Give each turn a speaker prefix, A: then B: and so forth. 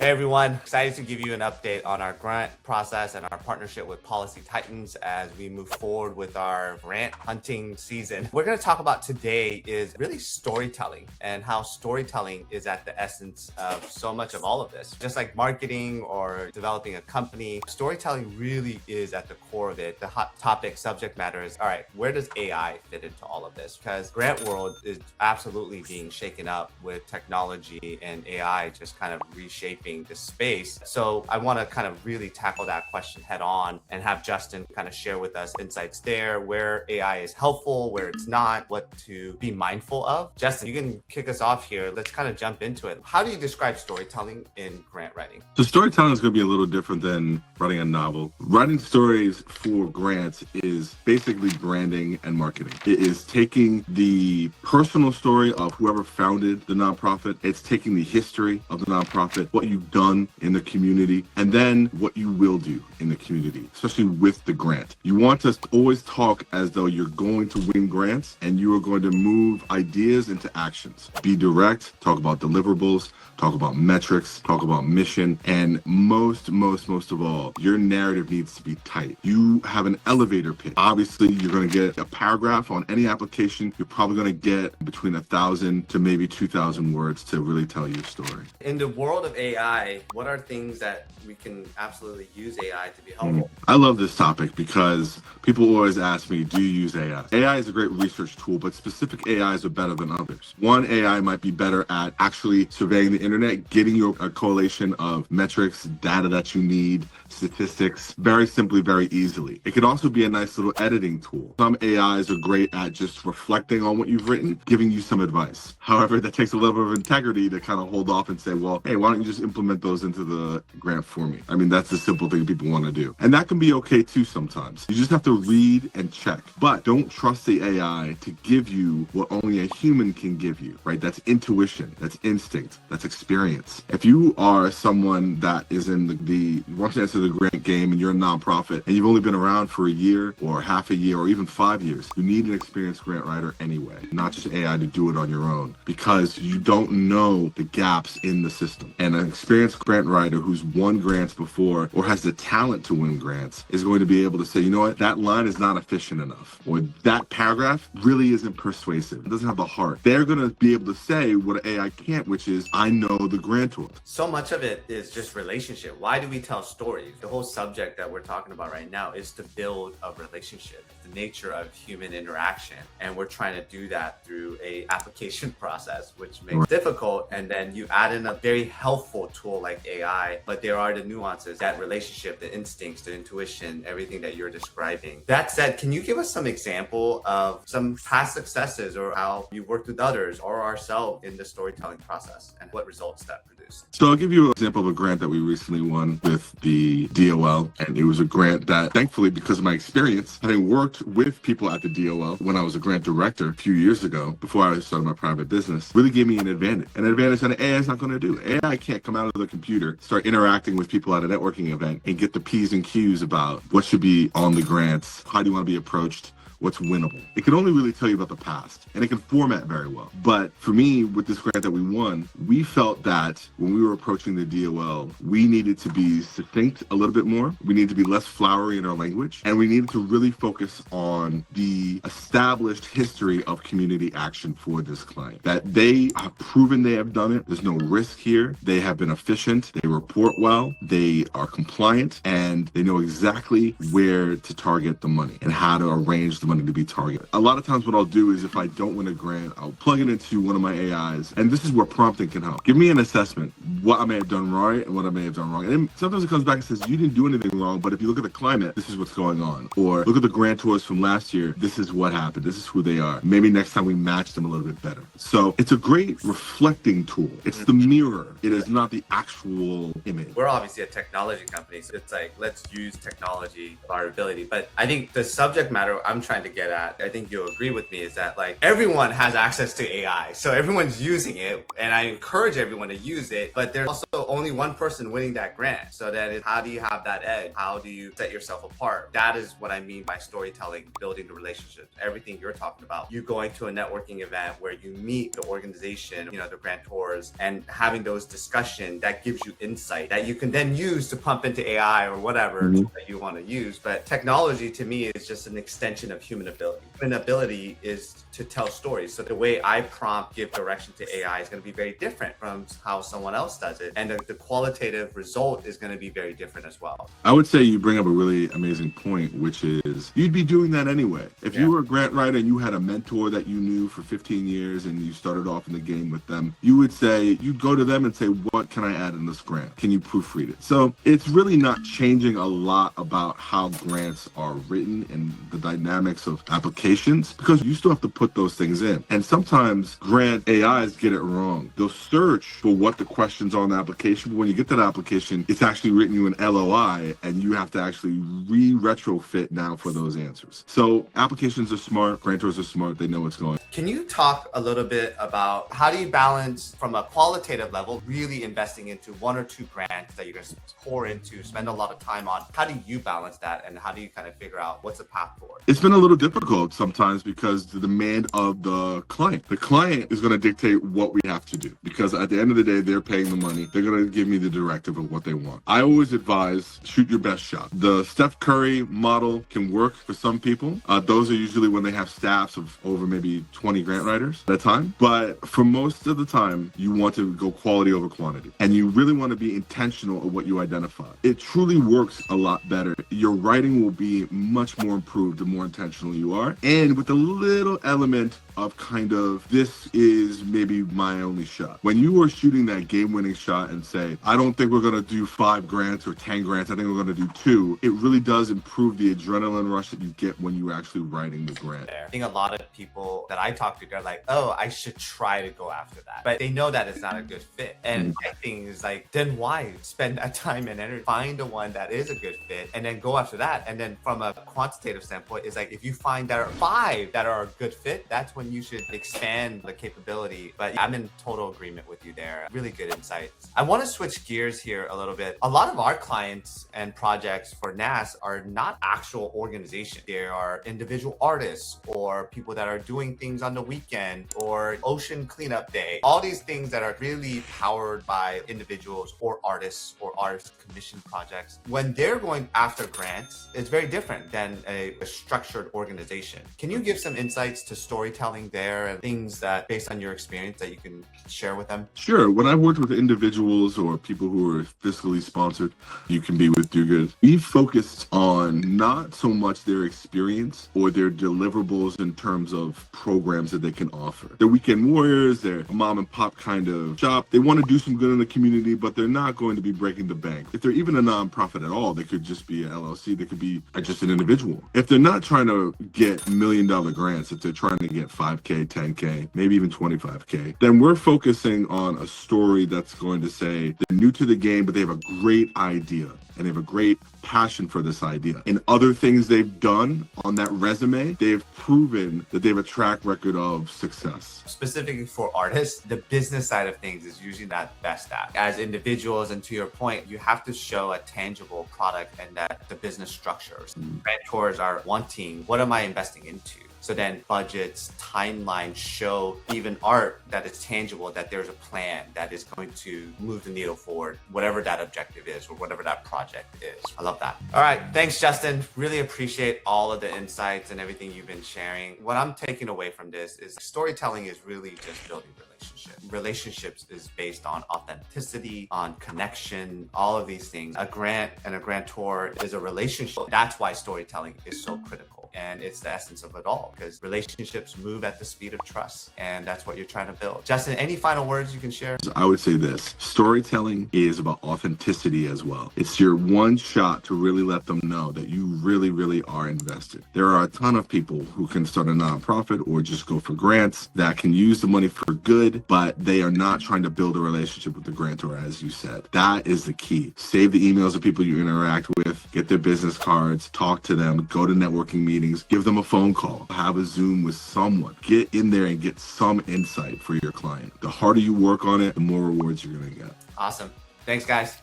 A: Hey everyone, excited to give you an update on our grant process and our partnership with Policy Titans as we move forward with our grant hunting season. We're going to talk about today is really storytelling and how storytelling is at the essence of so much of all of this. Just like marketing or developing a company, storytelling really is at the core of it. The hot topic subject matter is, all right, where does AI fit into all of this? Because grant world is absolutely being shaken up with technology and AI just kind of reshaping this space. So I want to kind of really tackle that question head on and have Justin kind of share with us insights there, where AI is helpful, where it's not, what to be mindful of. Justin, you can kick us off here. Let's kind of jump into it. How do you describe storytelling in grant writing?
B: So storytelling is going to be a little different than writing a novel. Writing stories for grants is basically branding and marketing. It is taking the personal story of whoever founded the nonprofit. It's taking the history of the nonprofit, what you've done in the community, and then what you will do in the community, especially with the grant. You want to always talk as though you're going to win grants and you are going to move ideas into actions. Be direct, talk about deliverables, talk about metrics, talk about mission, and most of all, your narrative needs to be tight. You have an elevator pitch. Obviously, you're going to get a paragraph on any application. You're probably going to get between 1,000 to maybe 2,000 words to really tell your story.
A: In the world of AI, what are things that we can absolutely use AI to be helpful?
B: I love this topic because people always ask me, do you use AI? AI is a great research tool, but specific AIs are better than others. One AI might be better at actually surveying the internet, getting you a correlation of metrics, data that you need, statistics, very simply, very easily. It could also be a nice little editing tool. Some AIs are great at just reflecting on what you've written, giving you some advice. However, that takes a level of integrity to kind of hold off and say, well, hey, why don't you just implement those into the grant for me? I mean, that's the simple thing people want to do. And that can be okay too sometimes. You just have to read and check. But don't trust the AI to give you what only a human can give you, right? That's intuition, that's instinct, that's experience. If you are someone that is in the wants to enter the grant game and you're a nonprofit and you've only been around for a year or half a year or even 5 years, you need an experienced grant writer anyway, not just AI to do it on your own, because you don't know the gaps in the system. And an experienced grant writer who's won grants before or has the talent to win grants is going to be able to say, you know what, that line is not efficient enough, or that paragraph really isn't persuasive. It doesn't have the heart. They're going to be able to say what AI can't, which is, I know the grantor.
A: So much of it is just relationship. Why do we tell stories? The whole subject that we're talking about right now is to build a relationship, the nature of human interaction. And we're trying to do that through a application process, which makes it difficult. And then you add in a very helpful tool like AI, but there are the nuances, that relationship, the instincts, the intuition, everything that you're describing. That said, can you give us some example of some past successes or how you worked with others or ourselves in the storytelling process and what results that produced?
B: So I'll give you an example of a grant that we recently won with the DOL. And it was a grant that, thankfully, because of my experience, having worked with people at the DOL when I was a grant director a few years ago, before I started my private business, really gave me an advantage. An advantage that AI is not going to do. AI can't come out of the computer, start interacting with people at a networking event and get the P's and Q's about what should be on the grants, how do you want to be approached, what's winnable. It can only really tell you about the past, and it can format very well. But for me, with this grant that we won, we felt that when we were approaching the DOL, we needed to be succinct a little bit more. We needed to be less flowery in our language, and we needed to really focus on the established history of community action for this client. That they have proven they have done it. There's no risk here. They have been efficient. They report well. They are compliant, and they know exactly where to target the money and how to arrange the money to be targeted. A lot of times what I'll do is if I don't win a grant, I'll plug it into one of my AIs. And this is where prompting can help. Give me an assessment, what I may have done right and what I may have done wrong. And then sometimes it comes back and says, you didn't do anything wrong, but if you look at the climate, this is what's going on. Or look at the grantors from last year, this is what happened. This is who they are. Maybe next time we match them a little bit better. So it's a great reflecting tool. It's the mirror. It is not the actual image.
A: We're obviously a technology company, so it's like, let's use technology for our ability. But I think the subject matter I'm trying trying to get at, I think you'll agree with me, is that like everyone has access to AI. So everyone's using it, and I encourage everyone to use it, but there's also only one person winning that grant. So then how do you have that edge? How do you set yourself apart? That is what I mean by storytelling, building the relationships, everything you're talking about. You going to a networking event where you meet the organization, the grantors, and having those discussions that gives you insight that you can then use to pump into AI or whatever that you want to use. But technology to me is just an extension of human ability. Human ability is to tell stories. So the way I prompt, give direction to AI is going to be very different from how someone else does it. And the qualitative result is going to be very different as well.
B: I would say you bring up a really amazing point, which is you'd be doing that anyway. If you were a grant writer and you had a mentor that you knew for 15 years and you started off in the game with them, you would say, you'd go to them and say, what can I add in this grant? Can you proofread it? So it's really not changing a lot about how grants are written and the dynamics of applications, because you still have to put those things in. And sometimes grant AIs get it wrong. They'll search for what the questions are on the application, but when you get that application, it's actually written you an LOI, and you have to actually retrofit now for those answers. So applications are smart, grantors are smart, they know what's going on.
A: Can you talk a little bit about how do you balance from a qualitative level, really investing into one or two grants that you're going to pour into, spend a lot of time on? How do you balance that, and how do you kind of figure out what's the path forward?
B: It's been a little difficult sometimes because the demand of the client is going to dictate what we have to do, because at the end of the day, they're paying the money. They're going to give me the directive of what they want. I always advise shoot your best shot. The Steph Curry model can work for some people. Those are usually when they have staffs of over maybe 20 grant writers at a time. But for most of the time, you want to go quality over quantity, and you really want to be intentional of what you identify. It truly works a lot better. Your writing will be much more improved the more intentional you are, and with a little element of kind of, this is maybe my only shot. When you are shooting that game-winning shot and say, I don't think we're going to do 5 grants or 10 grants, I think we're going to do 2, it really does improve the adrenaline rush that you get when you're actually writing the grant.
A: I think a lot of people that I talk to, they're like, oh, I should try to go after that. But they know that it's not a good fit. And my thing is like, then why spend that time and energy? Find the one that is a good fit and then go after that. And then from a quantitative standpoint, it's like, if you find there are 5 that are a good fit, that's when you should expand the capability. But I'm in total agreement with you there. Really good insights. I want to switch gears here a little bit. A lot of our clients and projects for NAS are not actual organizations. They are individual artists or people that are doing things on the weekend or ocean cleanup day. All these things that are really powered by individuals or artists commission projects. When they're going after grants, it's very different than a structured organization. Can you give some insights to storytelling there and things that, based on your experience, that you can share with them?
B: Sure. When I've worked with individuals or people who are fiscally sponsored, you can be with Do Good, we've focused on not so much their experience or their deliverables in terms of programs that they can offer. They're weekend warriors, they're a mom and pop kind of shop. They want to do some good in the community, but they're not going to be breaking the bank. If they're even a nonprofit at all, they could just be an LLC, they could be just an individual. If they're not trying to get $1 million grants, if they're trying to get 5K, 10K, maybe even 25K, then we're focusing on a story that's going to say they're new to the game, but they have a great idea and they have a great passion for this idea. In other things they've done on that resume, they've proven that they have a track record of success.
A: Specifically for artists, the business side of things is usually not best at. As individuals, and to your point, you have to show a tangible product and that the business structures. Mentors are wanting, what am I investing into? So then budgets, timelines show even art that is tangible, that there's a plan that is going to move the needle forward, whatever that objective is or whatever that project is. I love that. All right. Thanks, Justin. Really appreciate all of the insights and everything you've been sharing. What I'm taking away from this is storytelling is really just building relationships. Relationships is based on authenticity, on connection, all of these things. A grant and a grantor is a relationship. That's why storytelling is so critical. And it's the essence of it all, because relationships move at the speed of trust. And that's what you're trying to build. Justin, any final words you can share?
B: I would say this. Storytelling is about authenticity as well. It's your one shot to really let them know that you really, really are invested. There are a ton of people who can start a nonprofit or just go for grants that can use the money for good, but they are not trying to build a relationship with the grantor, as you said. That is the key. Save the emails of people you interact with, get their business cards, talk to them, go to networking meetings, meetings, give them a phone call, have a Zoom with someone. Get in there and get some insight for your client. The harder you work on it, the more rewards you're going to get.
A: Awesome. Thanks, guys.